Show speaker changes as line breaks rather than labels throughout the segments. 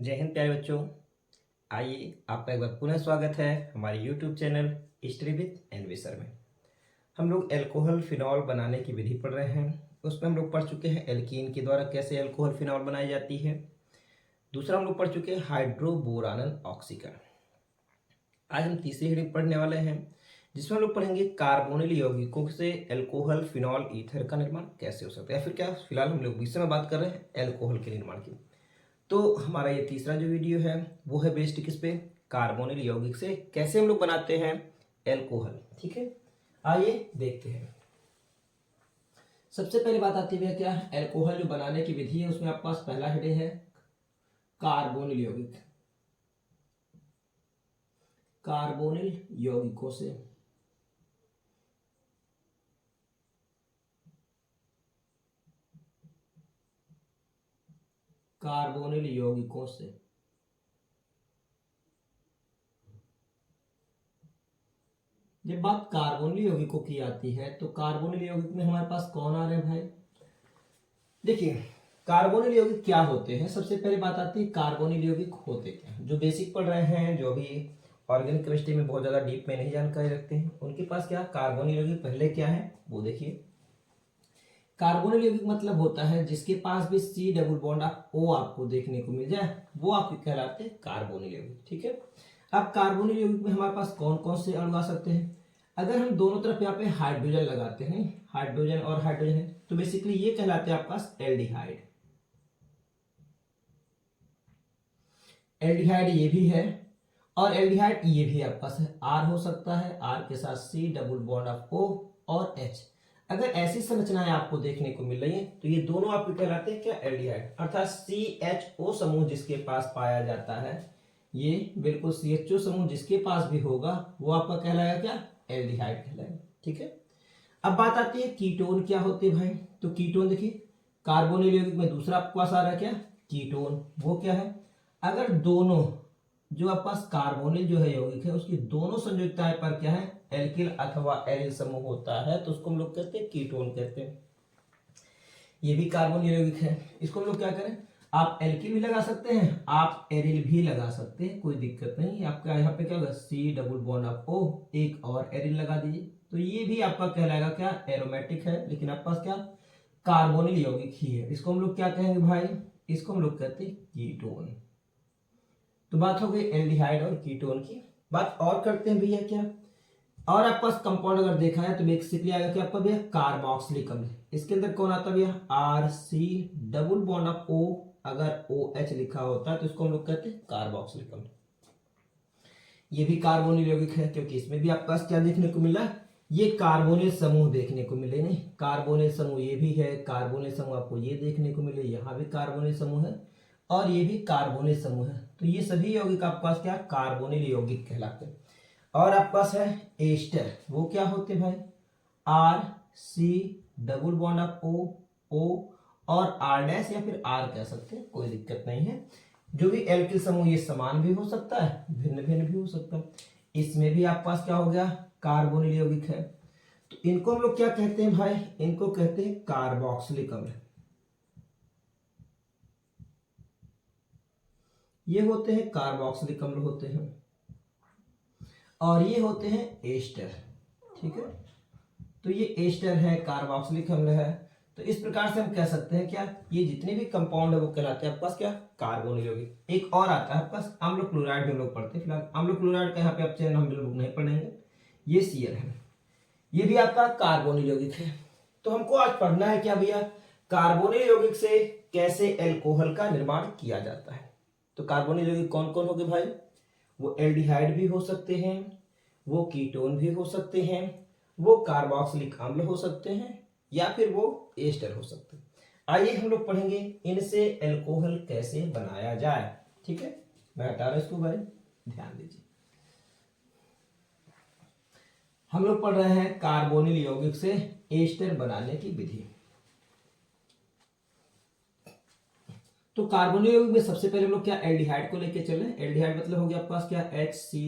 जय हिंद प्यारे बच्चों। आइए आपका एक बार पुनः स्वागत है हमारे YouTube channel history with NV sir में। हम लोग एल्कोहल फिनॉल बनाने की विधि पढ़ रहे हैं। उसमें हम लोग पढ़ चुके हैं एल्कीन के द्वारा कैसे एल्कोहल फिनॉल बनाई जाती है। दूसरा हम लोग पढ़ चुके हैं हाइड्रोबोरानल ऑक्सीकरण। आज हम तीसरी हेडिंग पढ़ने वाले हैं जिसमें हम लोग पढ़ेंगे कार्बोनिल यौगिकों से एल्कोहल फिनॉल ईथर का निर्माण कैसे हो सकता है, या फिर क्या फिलहाल हम लोग विषय में बात कर रहे हैं एल्कोहल के निर्माण की। तो हमारा ये तीसरा जो वीडियो है वो है बेस्ड किस पे, कार्बोनिल यौगिक से कैसे हम लोग बनाते हैं एल्कोहल। ठीक है, आइए देखते हैं। सबसे पहले बात आती है क्या, एल्कोहल जो बनाने की विधि है उसमें आपके पास पहला हेडिंग है कार्बोनिल यौगिक। कार्बोनिल यौगिकों से कार्बोनिल यौगिकों से जब बात कार्बोनिल यौगिकों की आती है तो कार्बोनिल यौगिक में हमारे पास कौन आ रहे हैं भाई। देखिए कार्बोनिल यौगिक क्या होते हैं। सबसे पहले बात आती है कार्बोनिल यौगिक होते क्या हैं। जो बेसिक पढ़ रहे हैं, जो भी ऑर्गेनिक केमिस्ट्री में बहुत ज्यादा डीप में नहीं जानकारी रखते हैं, उनके पास क्या कार्बोनिल यौगिक पहले क्या है वो देखिए। कार्बोनिल यौगिक मतलब होता है जिसके पास भी C डबल बॉन्ड O आपको देखने को मिल जाए, वो आपके कहलाते हैं कार्बोनिल यौगिक। ठीक है, अब कार्बोनिल यौगिक में हमारे पास कौन कौन से अणु आ सकते हैं। अगर हम दोनों तरफ यहाँ पे हाइड्रोजन लगाते हैं, हाइड्रोजन और हाइड्रोजन है, तो बेसिकली ये कहलाते हैं आपके पास एल्डिहाइड। एल्डिहाइड ये भी है और एल्डिहाइड ये भी आपके पास है। R हो सकता है, R के साथ C double bond of O और H। अगर ऐसी संरचनाएं आपको देखने को मिल रही हैं तो ये दोनों आपके कहलाते हैं क्या, एल्डिहाइड। अर्थात CHO समूह जिसके पास पाया जाता है, ये बिल्कुल CHO समूह जिसके पास भी होगा वो आपका कहलाएगा क्या, एल्डिहाइड कहलाएगा। ठीक है, अब बात आती है कीटोन क्या होते हैं भाई। तो कीटोन देखिए कार्बोनिल यौगिक में दूसरा आपके पास आ रहा है क्या, कीटोन। वो क्या है, अगर दोनों जो आपके पास कार्बोनिल जो है यौगिक है उसकी दोनों संयोजकताएं पर क्या है, एल्किल अथवा एरिल समूह होता है तो उसको हम लोग कहते हैं कीटोन कहते हैं। ये भी कार्बोनिल यौगिक है, इसको हम लोग क्या करें, आप एल्किल भी लगा सकते हैं, आप एरिल भी लगा सकते हैं, कोई दिक्कत नहीं। आपका यहाँ पे क्या होगा, C double bond of O, एक और एरिल लगा दीजिए तो ये भी आपका कहलाएगा क्या, एरोमेटिक है, लेकिन आपके पास क्या कार्बोनिल यौगिक ही है। इसको हम लोग क्या कहेंगे भाई, इसको हम लोग कहते हैं कीटोन। तो बात हो गई एल्डिहाइड और कीटोन की। बात और करते हैं भैया क्या, और आपके पास कंपाउंड अगर देखा है तो बेसिकली आएगा क्या आपका भैया, कार्बोक्सिलिक अम्ल। इसके अंदर कौन आता है भैया, RC double bond of O, अगर OH लिखा होता है तो इसको हम लोग कहते हैं कार्बोक्सिलिक अम्ल। ये भी कार्बोनिल यौगिक है क्योंकि इसमें भी आपके पास क्या देखने को मिला, ये कार्बोनिल समूह देखने को मिले। नहीं, कार्बोनिल समूह ये भी है, कार्बोनिल समूह आपको ये देखने को मिले, यहाँ भी कार्बोनिल समूह है और ये भी कार्बोनिल समूह है। तो ये सभी यौगिक आपके पास क्या, कार्बोनिल यौगिक कहलाते हैं। और आपके पास है एस्टर, वो क्या होते हैं भाई, RC double bond of O और R डैश या फिर R कह सकते हैं, कोई दिक्कत नहीं है। जो भी एल्किल समूह ये समान भी हो सकता है, भिन्न भिन्न भी हो सकता है। इसमें भी आपके पास क्या हो गया, कार्बोनिल यौगिक है। तो इनको हम लोग क्या कहते हैं भाई, इनको कहते हैं कार्बोक्सिलिक अम्ल। ये होते हैं कार्बोक्सिलिक अम्ल होते हैं और ये होते हैं एस्टर। ठीक है, तो ये एस्टर है, कार्बोक्सिलिक अम्ल है। तो इस प्रकार से हम कह सकते हैं क्या, ये जितने भी कंपाउंड है वो कहलाते हैं आपके पास क्या, कार्बोनिल यौगिक। एक और आता है आपके पास अम्ल क्लोराइड में हम लोग पढ़ते हैं, फिलहाल अम्ल क्लोराइड का यहाँ पे आप चयन हम लोग नहीं पढ़ेंगे। ये Cl है, ये भी आपका कार्बोनिल यौगिक है। तो हमको आज पढ़ना है क्या भैया, कार्बोनिल यौगिक से कैसे एल्कोहल का निर्माण किया जाता है। तो कार्बोनिल यौगिक कौन कौन हो गए भाई, वो एल्डिहाइड भी हो सकते हैं, वो कीटोन भी हो सकते हैं, वो कार्बोक्सिलिक अम्ल हो सकते हैं, या फिर वो एस्टर हो सकते हैं। आइए हम लोग पढ़ेंगे इनसे एल्कोहल कैसे बनाया जाए। ठीक है, मैं हटा रहा इसको भाई, ध्यान दीजिए। हम लोग पढ़ रहे हैं कार्बोनिल यौगिक से एस्टर बनाने की विधि। तो कार्बोनिल यौगिक में सबसे पहले हम लोग क्या, एल्डिहाइड को लेके चल रहे हैं। एल्डिहाइड मतलब हो गया आपके पास क्या, HC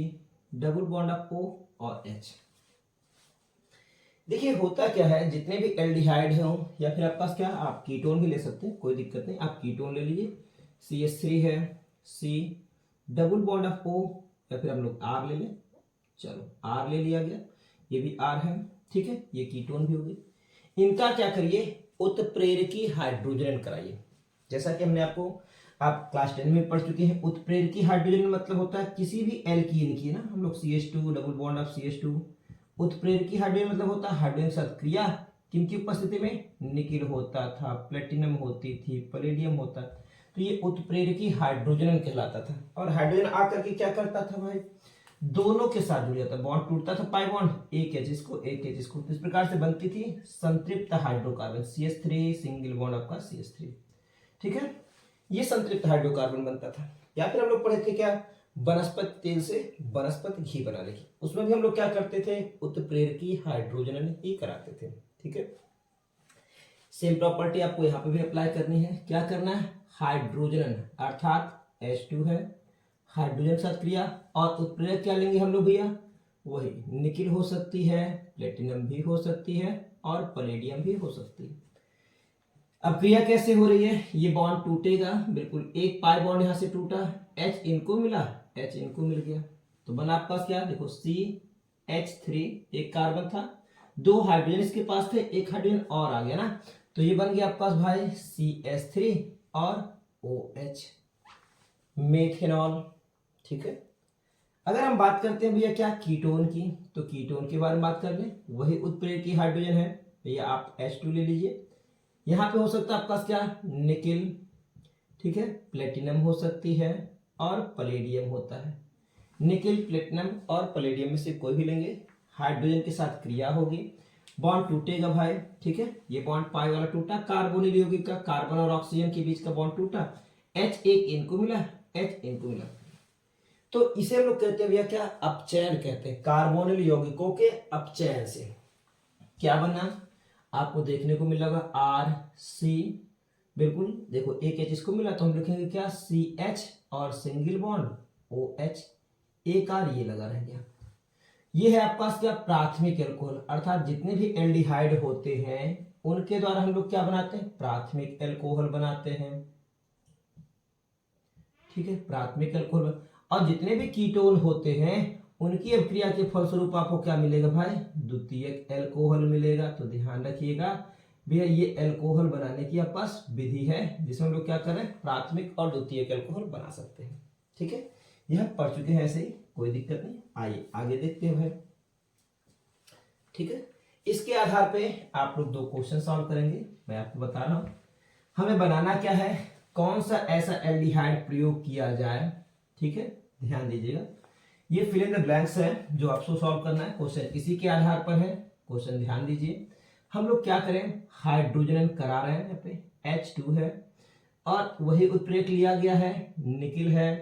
double bond of O और H। देखिए होता क्या है, जितने भी एल्डिहाइड हो या फिर आपके पास क्या, आप कीटोन भी ले सकते हैं, कोई दिक्कत नहीं। आप कीटोन ले लीजिए, CH3 है, C double bond of O, या फिर हम लोग R ले लें। चलो R ले लिया गया, ये भी R है, ठीक है, ये कीटोन भी हो गई। इनका क्या करिए, उत्प्रेरकी हाइड्रोजन कराइए। जैसा कि हमने आपको आप क्लास 10 में पढ़ चुके हैं, उत्प्रेरकी हाइड्रोजन मतलब होता है किसी भी एल्कीन की ना, हम लोग CH2 double bond of CH2। उत्प्रेरकी हाइड्रोजन मतलब होता है हाइड्रोजन के साथ क्रिया, किनकी उपस्थिति में, निकिल होता था, प्लेटिनम होती थी, पैलेडियम होता, तो ये उत्प्रेरकी हाइड्रोजन कहलाता था। और हाइड्रोजन आकर के क्या करता था भाई, दोनों के साथ जुड़ जाता, बॉन्ड टूटता था, पाई बॉन्ड, एक एच इसको एक एच इसको, इस प्रकार से बनती थी संतृप्त हाइड्रोकार्बन, CH3 सिंगल बॉन्ड आपका CH3, ठीक है, ये संतृप्त हाइड्रोकार्बन बनता था। या फिर हम लोग पढ़े थे क्या, वनस्पति तेल से वनस्पति घी बनाने की, उसमें भी हम लोग क्या करते थे, उत्प्रेरकी हाइड्रोजन ही कराते थे, ठीक है। सेम प्रॉपर्टी आपको यहाँ पे भी अप्लाई करनी है। क्या करना है, हाइड्रोजन अर्थात H2 है, हाइड्रोजन के साथ क्रिया, और उत्प्रेरक क्या लेंगे हम लोग भैया, वही निकिल हो सकती है, प्लेटिनम भी हो सकती है, और पैलेडियम भी हो सकती है। अब क्रिया कैसे हो रही है, ये बॉन्ड टूटेगा, बिल्कुल एक पाई बॉन्ड यहां से टूटा, H इनको मिला, H इनको मिल गया, तो बना आपके पास क्या, देखो CH3, एक कार्बन था, दो हाइड्रोजन इसके पास थे, एक हाइड्रोजन और आ गया ना, तो ये बन गया आपके पास भाई CH3 और OH, मेथेनॉल, ठीक है। अगर हम बात करते हैं भैया क्या, कीटोन की, तो कीटोन के बारे में बात कर लें, वही उत्प्रेरकी हाइड्रोजन है भैया, आप H2 ले लीजिए, यहाँ पे हो सकता है आपके पास क्या, निकिल, ठीक है, प्लेटिनम हो सकती है, और पैलेडियम होता है। निकिल, प्लेटिनम और पैलेडियम में से कोई भी लेंगे, हाइड्रोजन के साथ क्रिया होगी, बॉन्ड टूटेगा भाई, ठीक है, ये बॉन्ड पाई वाला टूटा, कार्बोनिल यौगिक का, कार्बन और ऑक्सीजन के बीच का बॉन्ड टूटा, H एक इनको मिला, H इनको मिला, तो इसे हम लोग कहते हैं भैया क्या, अपचयन कहते हैं, कार्बोनिल यौगिकों के अपचयन से क्या बना, आपको देखने को मिलेगा RC, बिल्कुल देखो एक H इसको मिला, तो हम लिखेंगे क्या, CH और सिंगल बॉन्ड OH, एक R ये लगा रह गया। ये है आपके पास क्या, प्राथमिक एल्कोहल, अर्थात जितने भी एल्डिहाइड होते हैं उनके द्वारा हम लोग क्या बनाते हैं, प्राथमिक एल्कोहल बनाते हैं, ठीक है, प्राथमिक एल्कोहल। और जितने भी कीटोन होते हैं उनकी अभिक्रिया के फलस्वरूप आपको क्या मिलेगा भाई, द्वितीयक एल्कोहल मिलेगा। तो ध्यान रखिएगा भैया, ये एल्कोहल बनाने की आपके पास विधि है जिसमें हम लोग क्या कर रहे हैं, प्राथमिक और द्वितीयक एल्कोहल बना सकते हैं, ठीक है, यह पढ़ चुके हैं, ऐसे ही कोई दिक्कत नहीं। आइए आगे देखते हैं भाई, ठीक है। इसके आधार पे आप लोग दो क्वेश्चन सॉल्व करेंगे, मैं आपको बता रहा हूं। हमें बनाना क्या है, कौन सा ऐसा एल्डिहाइड प्रयोग किया जाए, ठीक है, ध्यान दीजिएगा, ये फिल इन द ब्लैंक्स है जो आपको सॉल्व करना है, क्वेश्चन इसी के आधार पर है, क्वेश्चन ध्यान दीजिए। हम लोग क्या करें, हाइड्रोजन करा रहे हैं, यहाँ पे H2 है, और वही उत्प्रेरक लिया गया है, निकिल है,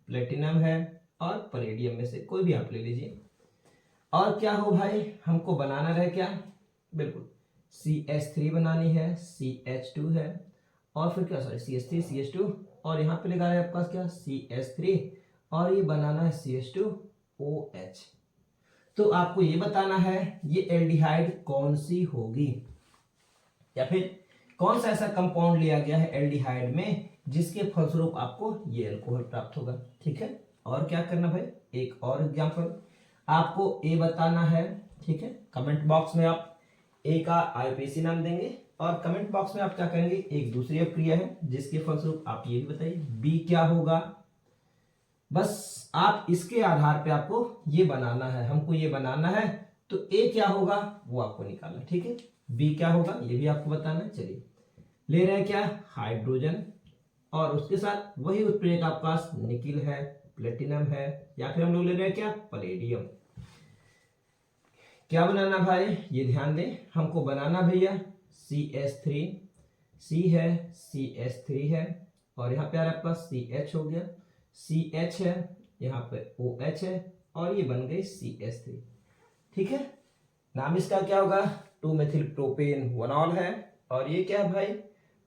प्लेटिनम है, और पैलेडियम में से कोई भी आप ले लीजिए। और क्या हो भाई, हमको बनाना रहे क्या, बिल्कुल CH3 बनानी है, CH2 है, और फिर क्या, सॉरी CH3 CH2, और यहाँ पे लगा रहे हैं आपके पास क्या, CH3, और ये बनाना है CH2OH। तो आपको ये बताना है ये एल्डिहाइड कौन सी होगी, या फिर कौन सा ऐसा कंपाउंड लिया गया है एल्डिहाइड में जिसके फलस्वरूप आपको ये एल्कोहल प्राप्त होगा, ठीक है। और क्या करना भाई, एक और एग्जांपल आपको ए बताना है, ठीक है। कमेंट बॉक्स में आप ए का IUPAC नाम देंगे, और कमेंट बॉक्स में आप क्या करेंगे, एक दूसरी अभिक्रिया है जिसके फलस्वरूप आप ये भी बताइए बी क्या होगा। बस आप इसके आधार पे आपको ये बनाना है, हमको ये बनाना है, तो ए क्या होगा वो आपको निकालना है, ठीक है, बी क्या होगा ये भी आपको बताना है। चलिए ले रहे हैं क्या, हाइड्रोजन, और उसके साथ वही उत्प्रेरक आपके पास निकिल है, प्लेटिनम है, या फिर हम लोग ले रहे हैं क्या, पैलेडियम। क्या बनाना भाई, ये ध्यान दें, हमको बनाना भैया CH3, C है, CH3 है, और यहाँ पे आपके पास CH हो गया, CH है, यहाँ पे OH है, और ये बन गई CH3, ठीक है। नाम इसका क्या होगा, 2-मेथिल प्रोपेन वनॉल है, और ये क्या है भाई,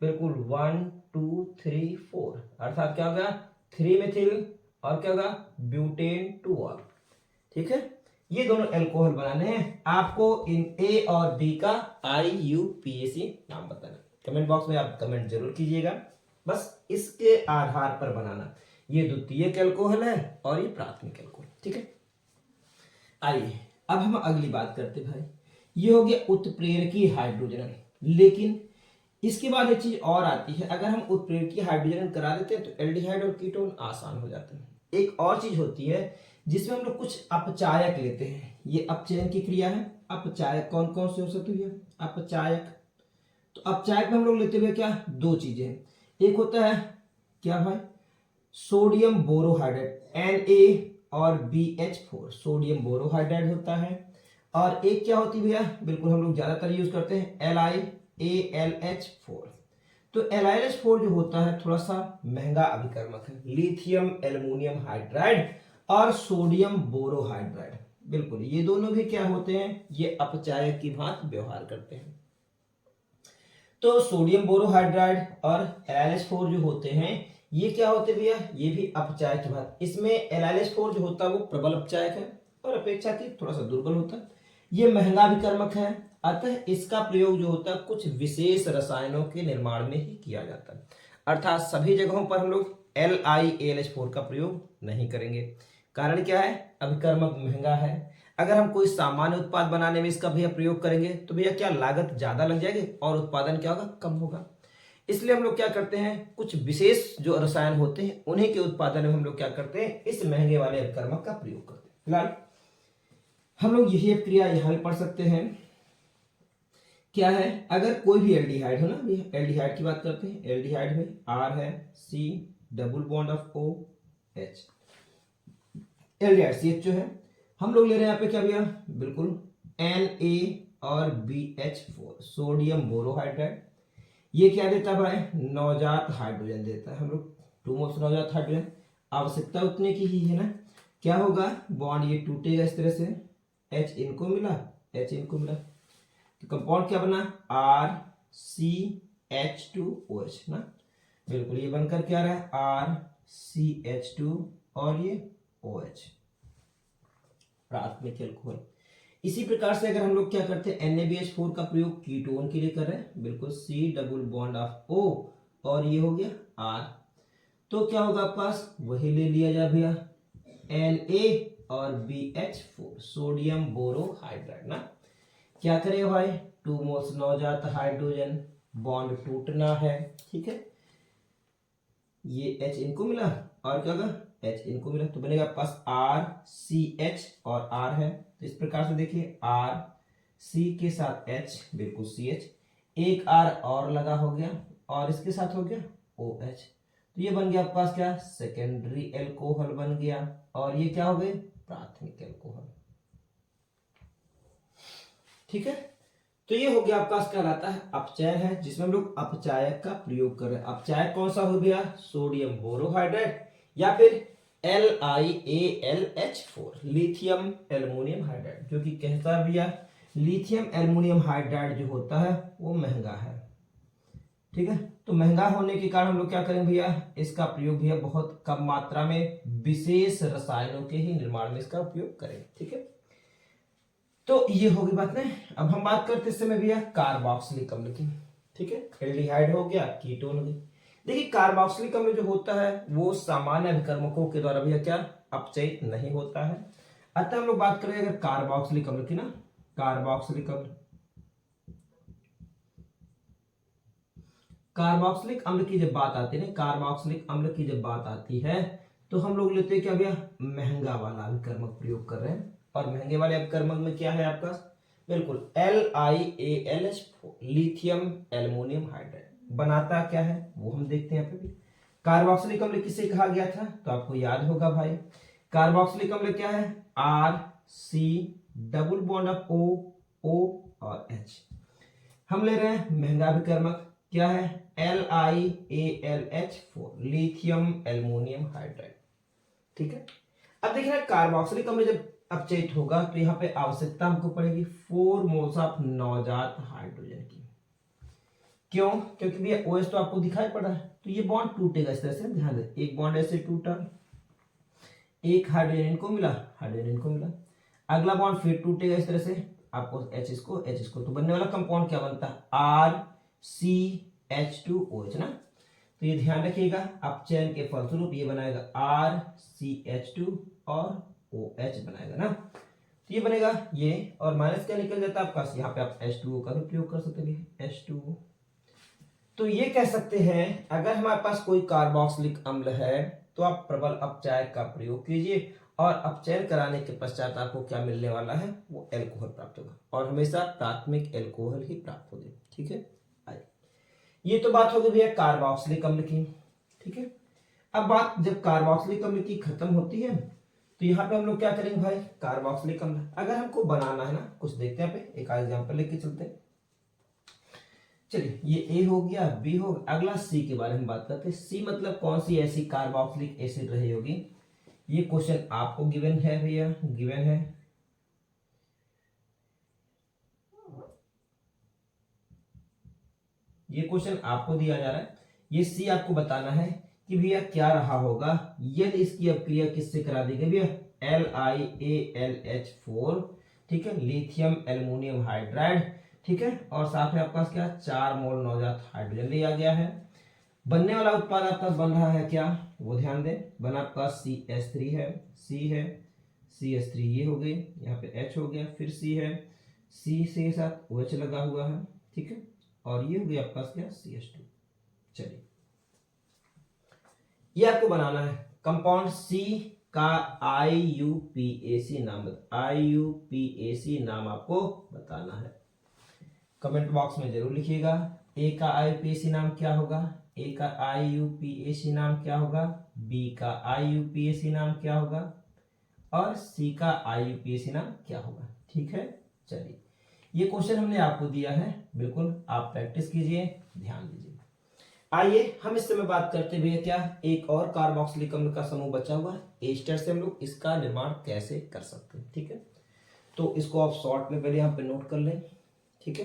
बिल्कुल 1 2 3 4, अर्थात क्या होगा 3-मेथिल, और क्या होगा ब्यूटेन 2-ऑल, ठीक है। ये दोनों एल्कोहल बनाने हैं, आपको इन ए और बी का IUPAC नाम बताना। कमेंट बॉक्स में आप कमेंट जरूर कीजिएगा, बस इसके आधार पर बनाना। ये द्वितीयक अल्कोहल है और ये प्राथमिक अल्कोहल। ठीक है, आइए अब हम अगली बात करते भाई। ये हो गया उत्प्रेरकीय हाइड्रोजन, लेकिन इसके बाद एक चीज और आती है, अगर हम उत्प्रेरकीय हाइड्रोजन करा देते हैं तो एल्डिहाइड और कीटोन आसान हो जाते हैं। एक और चीज होती है जिसमें हम लोग कुछ अपचायक लेते हैं, ये अपचयन की क्रिया है। अपचायक कौन कौन से हो सकते हैं? अपचायक, तो अपचायक में हम लोग लेते हुए क्या, दो चीजें हैं। एक होता है क्या भाई, सोडियम बोरोहाइड्रेट Na और BH4, सोडियम बोरोहाइड्रेट होता है। और एक क्या होती है भैया, बिल्कुल हम लोग ज्यादातर यूज करते हैं LiAlH4। तो LiAlH4 जो होता है थोड़ा सा महंगा अभिकर्मक है, लिथियम एल्युमिनियम हाइड्राइड और सोडियम बोरोहाइड्राइड, बिल्कुल ये दोनों भी क्या होते हैं, ये अपचायक की भांति व्यवहार करते हैं। तो सोडियम बोरोहाइड्राइड और LiAlH4 जो होते हैं ये क्या होते हैं भैया, ये भी अपचायक की भांति। इसमें LiAlH4 जो होता है वो प्रबल अपचायक है और अपेक्षाकृत थोड़ा सा दुर्बल होता है। ये महंगा अभिकर्मक है, अतः इसका प्रयोग जो होता है कुछ विशेष रसायनों के निर्माण में ही किया जाता है, अर्थात सभी जगहों पर हम लोग LiAlH4 का प्रयोग नहीं करेंगे। कारण क्या है, अभिकर्मक महंगा है। अगर हम कोई सामान्य उत्पाद बनाने में इसका भैया प्रयोग करेंगे तो भैया क्या लागत ज्यादा लग जाएगी और उत्पादन क्या होगा, कम होगा। इसलिए हम लोग क्या करते हैं, कुछ विशेष जो रसायन होते हैं उन्हीं के उत्पादन में हम लोग क्या करते हैं, इस महंगे वाले अभिकर्मक का प्रयोग करते हैं। फिलहाल हम लोग यही क्रिया यहां भी पढ़ सकते हैं। क्या है, अगर कोई भी एल्डिहाइड हो ना, एल्डिहाइड की बात करते हैं, एल्डिहाइड में R है, C double bond of OH, aldehyde CH जो है, हम लोग ले रहे हैं यहाँ पे क्या भैया, बिल्कुल Na और BH4, सोडियम बोरोहाइड्राइड। ये क्या देता है भाई, नवजात हाइड्रोजन देता है। हम लोग 2 मोल्स नवजात हाइड्रोजन, आवश्यकता उतने की ही है ना। क्या होगा, बॉन्ड ये टूटेगा इस तरह से, H इनको मिला, H इनको मिला, तो कंपाउंड क्या बना, RCH2OH ना, बिल्कुल ये बनकर क्या रहा है, RCH2 और ये OH, प्राथमिक अल्कोहल। इसी प्रकार से अगर हम लोग क्या करते हैं, NaBH4 का प्रयोग कीटोन के लिए कर रहे हैं, बिल्कुल C double bond of O और ये हो गया R, तो क्या होगा आपके पास, वही ले लिया जाए भैया Na और BH4, सोडियम बोरोहाइड्राइड ना। क्या करेगा भाई, 2 मोल्स नवजात हाइड्रोजन, बॉन्ड टूटना है, ठीक है, ये H इनको मिला और क्या होगा, H इनको मिला, तो बनेगा पास RCH और R है। तो इस प्रकार से देखिए RC के साथ H, बिल्कुल CH, एक R और लगा हो गया और इसके साथ हो गया OH, तो ये बन गया आपके पास क्या, सेकेंडरी एल्कोहल बन गया और ये क्या हो गए, प्राथमिक एल्कोहल। ठीक है, तो ये हो गया आपका कहलाता है अपचयन है, जिसमें हम लोग अपचायक का प्रयोग कर रहे हैं। अपचायक कौन सा हो गया, सोडियम बोरोहाइड्रेट या फिर LiAlH4, लिथियम एल्युमिनियम हाइड्राइड, जो कि कहता भैया लिथियम एल्युमिनियम हाइड्राइड जो होता है वो महंगा है। ठीक है, तो महंगा होने के कारण हम लोग क्या करेंगे भैया, इसका प्रयोग भैया बहुत कम मात्रा में विशेष रसायनों के ही निर्माण में इसका उपयोग करेंगे। ठीक है, तो ये होगी बात नहीं। अब हम बात करते इस समय भैया कार्बोक्सिलिक अम्ल की। ठीक है, एल्डिहाइड हो गया, कीटोन हो गया। देखिए कार्बोक्सिलिक अम्ल जो होता है वो सामान्य अभिकर्मकों के द्वारा भैया क्या, अपचयित नहीं होता है। अतः हम लोग बात करें अगर कार्बोक्सिलिक अम्ल की ना, कार्बोक्सिलिक अम्ल की जब बात आती है ना, कार्बोक्सिलिक अम्ल की जब बात आती है तो हम लोग लेते हैं क्या भैया, महंगा वाला अभिकर्मक प्रयोग कर रहे हैं। और महंगे वाले अभिकर्मक में क्या है आपका, बिल्कुल LiAlH4, लिथियम एल्युमिनियम हाइड्राइड। बनाता क्या है वो हम देखते हैं यहाँ पे भी। कार्बोक्सिलिक अम्ल किसे कहा गया था, तो आपको याद होगा भाई, कार्बोक्सिलिक अम्ल क्या है, RC double bond of O और H। हम ले रहे हैं महंगा अभिकर्मक, क्या है, LiAlH4, लिथियम एल्युमिनियम हाइड्राइड। ठीक है, अब देखिए कार्बोक्सिलिक अम्ल जब अपचयित होगा तो यहाँ पे आवश्यकता हमको पड़ेगी 4 मोल्स ऑफ नवजात हाइड्रोजन की। क्यों, क्योंकि भैया OH तो आपको दिखाई पड़ा है, तो ये बॉन्ड टूटेगा इस तरह से, ध्यान दें, एक बॉन्ड ऐसे टूटा, एक हाइड्रोजन इनको मिला, हाइड्रोजन इनको मिला, अगला बॉन्ड फिर टूटेगा इस तरह से, आपको H इसको, तो बनने वाला कंपाउंड क्या बनता है, RCH2OH ना। तो ये ध्यान रखिएगा, अपचयन के फलस्वरूप ये बनाएगा RCH2 और OH बनाएगा ना। तो ये बनेगा ये, और माइनस क्या निकल जाता है आपका, यहाँ पे आप H2O का भी प्रयोग कर सकते हैं, H2O। तो ये कह सकते हैं अगर हमारे पास कोई कार्बोक्सिलिक अम्ल है तो आप प्रबल अपचायक का प्रयोग कीजिए, और अपचयन कराने के पश्चात आपको क्या मिलने वाला है, वो एल्कोहल प्राप्त होगा, और हमेशा प्राथमिक एल्कोहल ही प्राप्त होगी। ठीक है, आइए, ये तो बात हो गई भैया कार्बोक्सिलिक अम्ल की। ठीक है, अब बात जब कार्बोक्सिलिक अम्ल की खत्म होती है तो यहाँ पे हम लोग क्या करेंगे भाई, कार्बोक्सिलिक अम्ल अगर हमको बनाना है ना, कुछ देखते हैं, पे एक एग्जांपल लेके चलते हैं। चलिए, ये ए हो गया, बी हो गया, अगला सी के बारे में बात करते हैं। सी मतलब कौन सी ऐसी कार्बोक्सिलिक एसिड रही होगी, ये क्वेश्चन आपको गिवन है भैया, गिवन है। ये क्वेश्चन आपको दिया जा रहा है, ये सी आपको बताना है कि भैया क्या रहा होगा यदि इसकी अपक्रिया किससे करा दी गई भैया, LiAlH4, ठीक है, लिथियम एल्युमिनियम हाइड्राइड, ठीक है, और साथ में आपके पास क्या 4 मोल नवजात हाइड्रोजन लिया गया है। बनने वाला उत्पाद आपका बन रहा है क्या, वो ध्यान दें, बना आपका CH3 है, C है, CH3 ये हो गई, यहाँ पे H हो गया, फिर C है, C से साथ OH लगा हुआ है, ठीक है, और ये हो गया आपके पास क्या CH2। चलिए, ये आपको बनाना है कंपाउंड C का IUPAC नाम, IUPAC नाम आपको बताना है। कमेंट बॉक्स में जरूर लिखिएगा, ए का IUPAC नाम क्या होगा, ए का IUPAC नाम क्या होगा, बी का IUPAC नाम क्या होगा, और सी का IUPAC नाम क्या होगा। ठीक है, चलिए, ये क्वेश्चन हमने आपको दिया है, बिल्कुल आप प्रैक्टिस कीजिए, ध्यान दीजिए। आइए हम इस समय बात करते हुए क्या, एक और कार्बोक्सिलिक अम्ल का समूह बचा हुआ है, एस्टर से हम लोग इसका निर्माण कैसे कर सकते हैं। ठीक है, तो इसको आप शॉर्ट में पहले यहाँ पे नोट कर लें। ठीक है,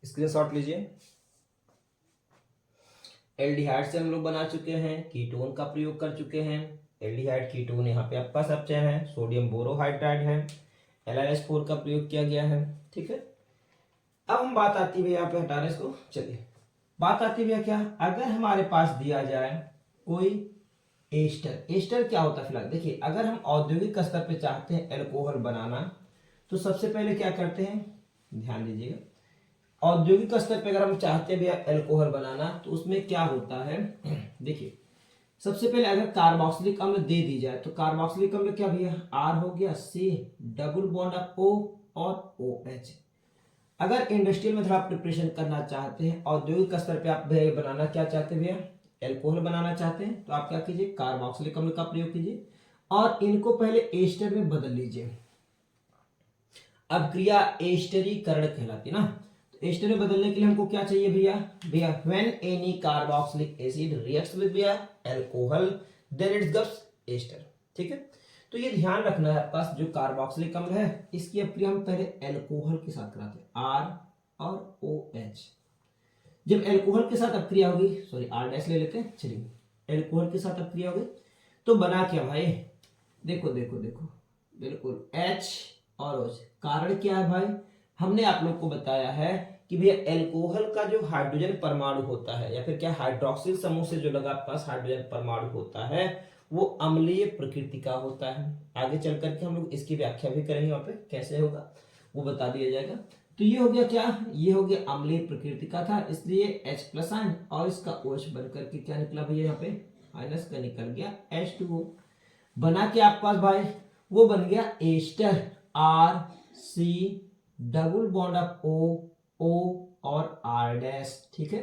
स्क्रीनशॉट लीजिए। एल्डिहाइड से हम लोग बना चुके हैं, कीटोन का प्रयोग कर चुके हैं, एल्डिहाइड कीटोन यहाँ पे आपका अपचयन है, सोडियम बोरोहाइड्राइड है, LiH4 का प्रयोग किया गया है। ठीक है, अब हम बात आती है यहाँ पे, हटा रहे इसको। चलिए, बात आती है क्या, अगर हमारे पास दिया जाए कोई एस्टर, एस्टर क्या होता है फिलहाल देखिए, अगर हम औद्योगिक स्तर पे चाहते हैं एल्कोहल बनाना तो सबसे पहले क्या करते हैं, ध्यान दीजिएगा, औद्योगिक स्तर पे अगर हम चाहते हैं भैया एल्कोहल बनाना तो उसमें क्या होता है, देखिए, सबसे पहले अगर कार्बोक्सिलिक अम्ल दे दी जाए तो कार्बोक्सिलिक अम्ल क्या भैया, R हो गया, C double bond of O और OH। अगर इंडस्ट्रियल मेथड आप प्रिपरेशन करना चाहते हैं, औद्योगिक स्तर पे आप भैया बनाना क्या चाहते हैं भैया, एल्कोहल बनाना चाहते हैं, तो आप क्या कीजिए, कार्बोक्सिलिक अम्ल का प्रयोग कीजिए और इनको पहले एस्टर में बदल लीजिए। अब क्रिया एस्टरीकरण कहलाती है ना, तो एस्टर में बदलने के लिए हमको क्या चाहिए भैया, भैया when any carboxylic acid reacts with भैया alcohol then it gives ester. ठीक है, तो ये ध्यान रखना है, पास जो कार्बोक्सिलिक अम्ल है इसकी अपक्रिया हम पहले अल्कोहल के साथ कराते हैं, R और OH। जब अल्कोहल के साथ अपक्रिया होगी, सॉरी R डैश ले लेते हैं, चलिए, अल्कोहल के साथ अपक्रिया होगी तो बना क्या भाई, देखो देखो देखो, बिल्कुल H और OH। कारण क्या है भाई, हमने आप लोग को बताया है कि भैया अल्कोहल का जो हाइड्रोजन परमाणु होता है, या फिर क्या हाइड्रोक्सिल समूह से जो लगा पास हाइड्रोजन परमाणु होता है, वो अम्लीय प्रकृति का होता है। आगे चल करके हम लोग इसकी व्याख्या भी करेंगे, वहां पे कैसे होगा वो बता दिया जाएगा। तो ये हो गया क्या, ये हो गया अम्लीय प्रकृति का था, इसलिए H+ आयन और इसका OH बन करके क्या निकला भैया, यहाँ पे माइनस का निकल गया H2O। बना के आपके पास भाई वो बन गया ester, RC double bond of O और R डैश। ठीक है,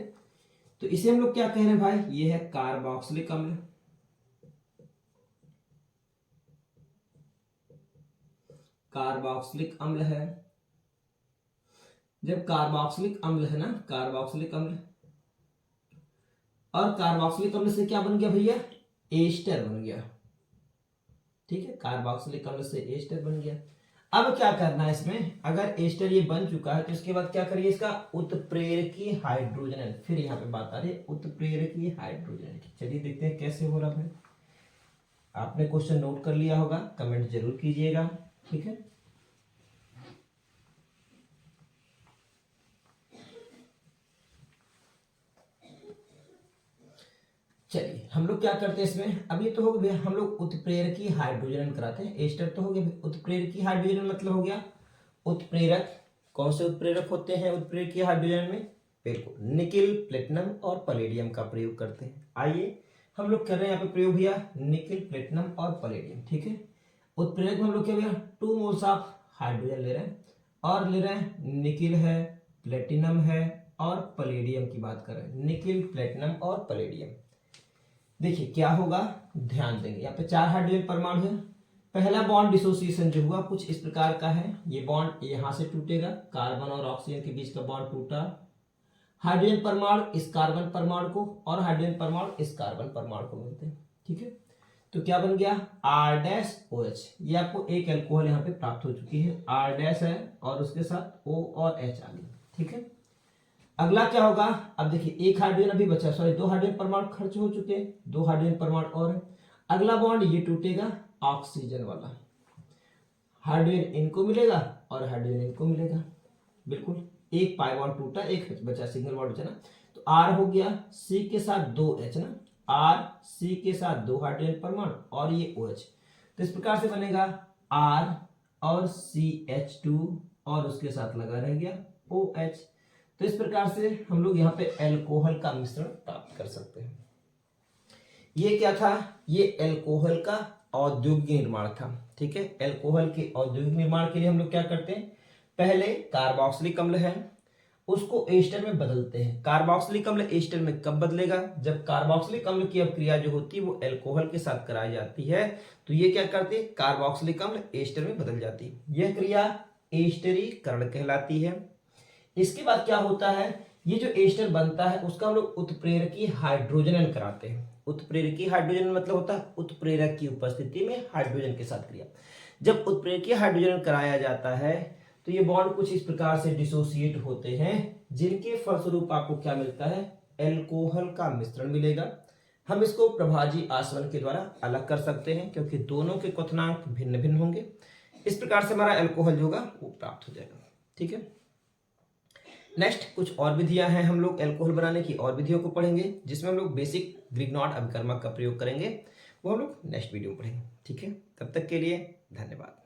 तो इसे हम लोग क्या कह रहे हैं भाई, ये है कार्बोक्सिलिक अम्ल। कार्बोक्सिलिक अम्ल है, जब कार्बोक्सिलिक अम्ल है ना, कार्बोक्सिलिक अम्ल, और कार्बोक्सिलिक अम्ल से क्या बन गया भैया, एस्टर बन गया। ठीक है, कार्बोक्सिलिक अम्ल से एस्टर बन गया। अब क्या करना है इसमें, अगर एस्टर ये बन चुका है तो इसके बाद क्या करिए, इसका उत्प्रेरकीय हाइड्रोजन, फिर यहाँ पे बात आ रही है उत्प्रेरकीय हाइड्रोजन की। चलिए देखते हैं कैसे हो रहा है। आपने क्वेश्चन नोट कर लिया होगा, कमेंट जरूर कीजिएगा। ठीक है, चलिए हम लोग क्या करते हैं इसमें, अब ये तो हो गया हम लोग उत्प्रेरकीय हाइड्रोजन कराते हैं। एस्टर तो हो गया, उत्प्रेरकीय हाइड्रोजन मतलब हो गया उत्प्रेरक। कौन से उत्प्रेरक होते हैं उत्प्रेरकीय हाइड्रोजन में? बिल्कुल निकिल, प्लेटिनम और पैलेडियम का प्रयोग करते हैं। आइए हम लोग कर रहे हैं यहाँ पे प्रयोग भैया निकिल, प्लेटिनम और पैलेडियम। ठीक है, उत्प्रेरक में हम लोग क्या भैया 2 मोल्स ऑफ हाइड्रोजन ले रहे हैं और ले रहे हैं निकिल है, प्लेटिनम है और पैलेडियम की बात कर रहे हैं, निकिल, प्लेटिनम और पैलेडियम। देखिए क्या होगा, ध्यान देंगे यहाँ पे 4 हाइड्रोजन परमाणु है। पहला बॉन्ड डिसोसिएशन जो हुआ कुछ इस प्रकार का है, ये बॉन्ड यहां से टूटेगा, कार्बन और ऑक्सीजन के बीच का बॉन्ड टूटा, हाइड्रोजन परमाणु इस कार्बन परमाणु को और हाइड्रोजन परमाणु इस कार्बन परमाणु को मिलते हैं। ठीक है, तो क्या बन गया R-OH। ये आपको एक एल्कोहल यहाँ पे प्राप्त हो चुकी है, R- है और उसके साथ O और H आ गई। ठीक है, अगला क्या होगा, अब देखिए एक हाइड्रोजन अभी बचा, सॉरी 2 हाइड्रोजन परमाणु खर्च हो चुके हैं, 2 हाइड्रोजन परमाणु और है। अगला बॉन्ड ये टूटेगा ऑक्सीजन वाला, हाइड्रोजन इनको मिलेगा और हाइड्रोजन इनको मिलेगा। बिल्कुल एक पाई बॉन्ड टूटा, एक बचा सिंगल बॉन्ड बचा ना, तो R हो गया C के साथ 2H ना, R C के साथ 2 हाइड्रोजन परमाणु और ये OH, तो इस प्रकार से बनेगा R और CH2 और उसके साथ लगा रह गया OH। तो इस प्रकार से हम लोग यहाँ पे एल्कोहल का मिश्रण प्राप्त कर सकते हैं। ये क्या था, ये एल्कोहल का औद्योगिक निर्माण था। ठीक है, एल्कोहल के औद्योगिक निर्माण के लिए हम लोग क्या करते हैं, पहले कार्बोक्सिलिक अम्ल है उसको एस्टर में बदलते हैं। कार्बोक्सिलिक अम्ल एस्टर में कब बदलेगा, जब कार्बोक्सिलिक अम्ल की अभिक्रिया जो होती है वो एल्कोहल के साथ कराई जाती है, तो ये क्या करते हैं, कार्बोक्सिलिक अम्ल एस्टर में बदल जाती है। यह क्रिया एस्टरीकरण कहलाती है। इसके बाद क्या होता है, ये जो एस्टर बनता है उसका हम लोग उत्प्रेरकीय हाइड्रोजन कराते हैं। उत्प्रेरकीय हाइड्रोजन मतलब होता है उत्प्रेरक की उपस्थिति में हाइड्रोजन के साथ क्रिया। जब उत्प्रेरकीय हाइड्रोजन कराया जाता है तो ये बॉन्ड कुछ इस प्रकार से डिसोसिएट होते हैं, जिनके फलस्वरूप आपको क्या मिलता है, एल्कोहल का मिश्रण मिलेगा। हम इसको प्रभाजी आसवन के द्वारा अलग कर सकते हैं क्योंकि दोनों के क्वथनांक भिन्न भिन्न होंगे। इस प्रकार से हमारा एल्कोहल जो होगा वो प्राप्त हो जाएगा। ठीक है, नेक्स्ट कुछ और विधियां हैं, हम लोग एल्कोहल बनाने की और विधियों को पढ़ेंगे, जिसमें हम लोग बेसिक ग्रिग्नॉट अभिकर्मक का प्रयोग करेंगे, वो हम लोग नेक्स्ट वीडियो में पढ़ेंगे। ठीक है, तब तक के लिए धन्यवाद।